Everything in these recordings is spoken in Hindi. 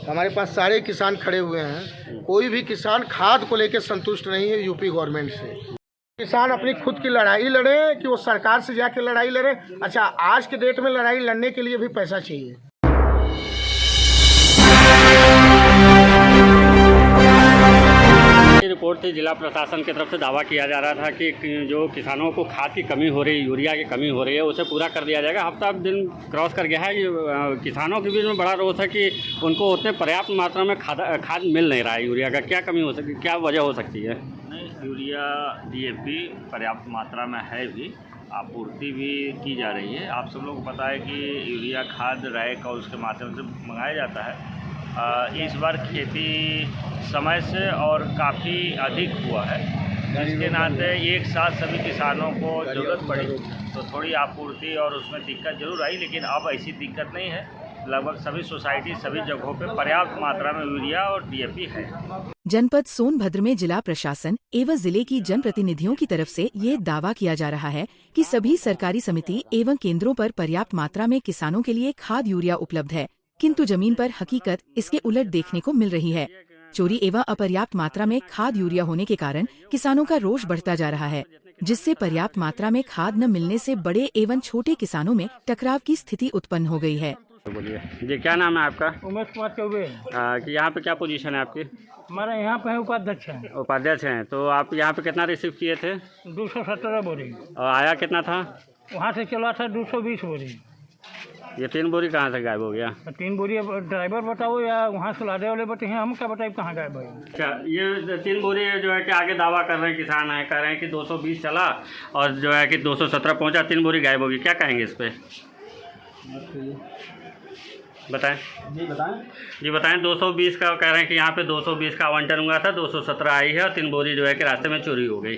हमारे पास सारे किसान खड़े हुए हैं। कोई भी किसान खाद को लेकर संतुष्ट नहीं है यूपी गवर्नमेंट से। किसान अपनी खुद की लड़ाई लड़े कि वो सरकार से जाके लड़ाई लड़े। अच्छा, आज के डेट में लड़ाई लड़ने के लिए भी पैसा चाहिए। रिपोर्ट थी जिला प्रशासन की तरफ से दावा किया जा रहा था कि जो किसानों को खाद की कमी हो रही है, यूरिया की कमी हो रही है, उसे पूरा कर दिया जाएगा। हफ्ता दिन क्रॉस कर गया है। किसानों के बीच में बड़ा रोष है कि उनको उतने पर्याप्त मात्रा में खाद मिल नहीं रहा है। यूरिया का क्या कमी हो सकती है, क्या वजह हो सकती है? नहीं, यूरिया DAP पर्याप्त मात्रा में है भी, आपूर्ति भी की जा रही है। आप सब लोग को पता है कि यूरिया खाद रैक और उसके माध्यम से मंगाया जाता है। इस बार खेती समय से और काफ़ी अधिक हुआ है, जिसके नाते एक साथ सभी किसानों को ज़रूरत पड़ी तो थोड़ी आपूर्ति और उसमें दिक्कत जरूर आई, लेकिन अब ऐसी दिक्कत नहीं है। लगभग सभी सोसाइटी, सभी जगहों पे पर्याप्त मात्रा में यूरिया और DAP है। जनपद सोनभद्र में जिला प्रशासन एवं जिले की जनप्रतिनिधियों की तरफ से ये दावा किया जा रहा है कि सभी सरकारी समिति एवं केंद्रों पर पर्याप्त मात्रा में किसानों के लिए खाद यूरिया उपलब्ध है, किंतु जमीन पर हकीकत इसके उलट देखने को मिल रही है। चोरी एवं अपर्याप्त मात्रा में खाद यूरिया होने के कारण किसानों का रोष बढ़ता जा रहा है, जिससे पर्याप्त मात्रा में खाद न मिलने से बड़े एवं छोटे किसानों में टकराव की स्थिति उत्पन्न हो गई है। बोलिए जी, क्या नाम है आपका? उमेश कुमार चौबे। कि यहाँ पे क्या पोजीशन है आपकी? हमारा यहाँ पे उपाध्यक्ष है। उपाध्यक्ष हैं। तो आप यहाँ पे कितना रिसीव किए थे? 217 बोरी। और आया कितना था? वहाँ से चला था 220 बोरी। ये 3 बोरी कहाँ से गायब हो गया? 3 बोरी ड्राइवर बताओ या वहाँ से लादे वाले बताइए, हम क्या बताइए कहाँ गायब है। अच्छा, ये 3 बोरी जो है कि आगे दावा कर रहे हैं किसान हैं, कह रहे हैं कि 220 चला और जो है कि 217 पहुँचा, 3 बोरी गायब होगी। क्या कहेंगे इस पर? बताएं जी बताएं। 220 का कह रहे हैं कि यहाँ पे 220 का आवंटन हुआ था, 217 आई है और 3 बोरी जो है कि रास्ते में चोरी हो गई।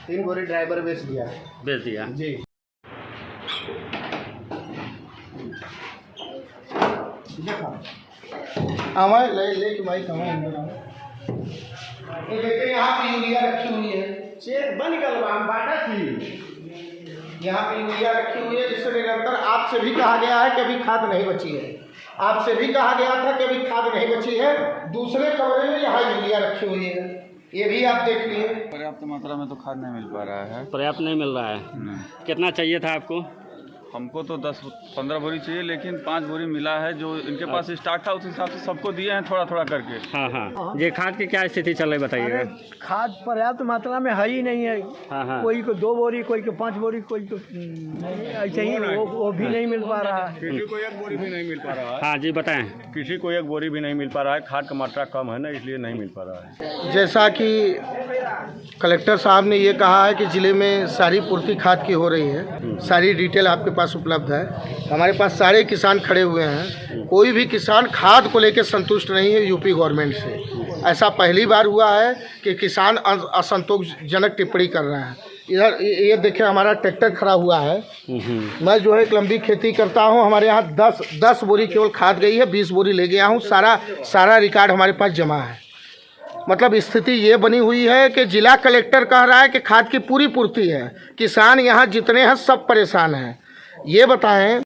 3 बोरी ड्राइवर बेच दिया जी। ले भाई ये देखिए, यहाँ पे यूरिया रखी हुई है। चेक बन गया, हम बांटा थी। यहाँ पे यूरिया रखी हुई है, जिससे निरंतर आपसे भी कहा गया है कि अभी खाद नहीं बची है। आपसे भी कहा गया था कि अभी खाद नहीं बची है। दूसरे कमरे में यहाँ यूरिया रखी हुई है, ये भी आप देख लिए। पर्याप्त मात्रा में तो खाद नहीं मिल पा रहा है। पर्याप्त नहीं मिल रहा है? कितना चाहिए था आपको? हमको तो 10-15 बोरी चाहिए, लेकिन 5 बोरी मिला है। जो इनके पास स्टार्ट था उस हिसाब से सबको दिए हैं, थोड़ा थोड़ा करके। हाँ। ये खाद की क्या स्थिति चल रही बताइएगा? खाद पर्याप्त मात्रा में है ही नहीं है। हाँ। कोई को 2 बोरी, कोई को 5 बोरी, कोई को ऐसे ही वो भी नहीं मिल पा रहा है। किसी को 1 बोरी भी नहीं मिल पा रहा है। हाँ जी बताएं। किसी को 1 बोरी भी नहीं मिल पा रहा है। खाद का मात्रा कम है ना, इसलिए नहीं मिल पा रहा है। जैसा कि कलेक्टर साहब ने ये कहा है कि ज़िले में सारी पूर्ति खाद की हो रही है, सारी डिटेल आपके पास उपलब्ध है। हमारे पास सारे किसान खड़े हुए हैं। कोई भी किसान खाद को लेकर संतुष्ट नहीं है यूपी गवर्नमेंट से। ऐसा पहली बार हुआ है कि किसान असंतोषजनक टिप्पणी कर रहा है। इधर ये देखिए, हमारा ट्रैक्टर खड़ा हुआ है। मैं जो है एक लंबी खेती करता हूँ। हमारे यहाँ 10 बोरी केवल खाद गई है, 20 बोरी ले गया हूँ। सारा रिकॉर्ड हमारे पास जमा है। मतलब स्थिति ये बनी हुई है कि जिला कलेक्टर कह रहा है कि खाद की पूरी पूर्ति है। किसान यहाँ जितने हैं सब परेशान हैं। ये बताएं,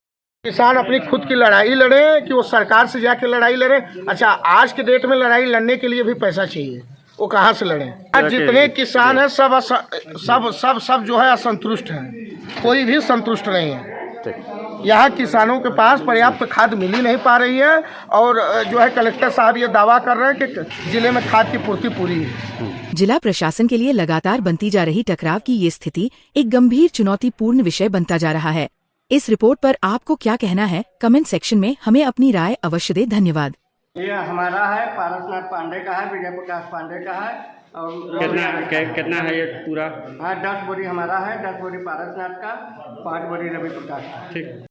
किसान अपनी खुद की लड़ाई लड़े कि वो सरकार से जाके लड़ाई लड़े। अच्छा, आज के डेट में लड़ाई लड़ने के लिए भी पैसा चाहिए, वो कहाँ से लड़े? आज जितने किसान हैं सब जो है असंतुष्ट हैं। कोई भी संतुष्ट नहीं है। यहाँ किसानों के पास पर्याप्त खाद मिल ही नहीं पा रही है और जो है कलेक्टर साहब ये दावा कर रहे हैं कि जिले में खाद की पूर्ति पूरी है। जिला प्रशासन के लिए लगातार बनती जा रही टकराव की ये स्थिति एक गंभीर चुनौतीपूर्ण विषय बनता जा रहा है। इस रिपोर्ट पर आपको क्या कहना है? कमेंट सेक्शन में हमें अपनी राय अवश्य दे। धन्यवाद। ये हमारा है, पारसनाथ पांडे का है, विजय प्रकाश पांडे का है। और कितना है ये पूरा? हाँ, 10 बोरी हमारा है, 10 बोरी पारसनाथ का, 5 बोरी रवि प्रकाश का। ठीक।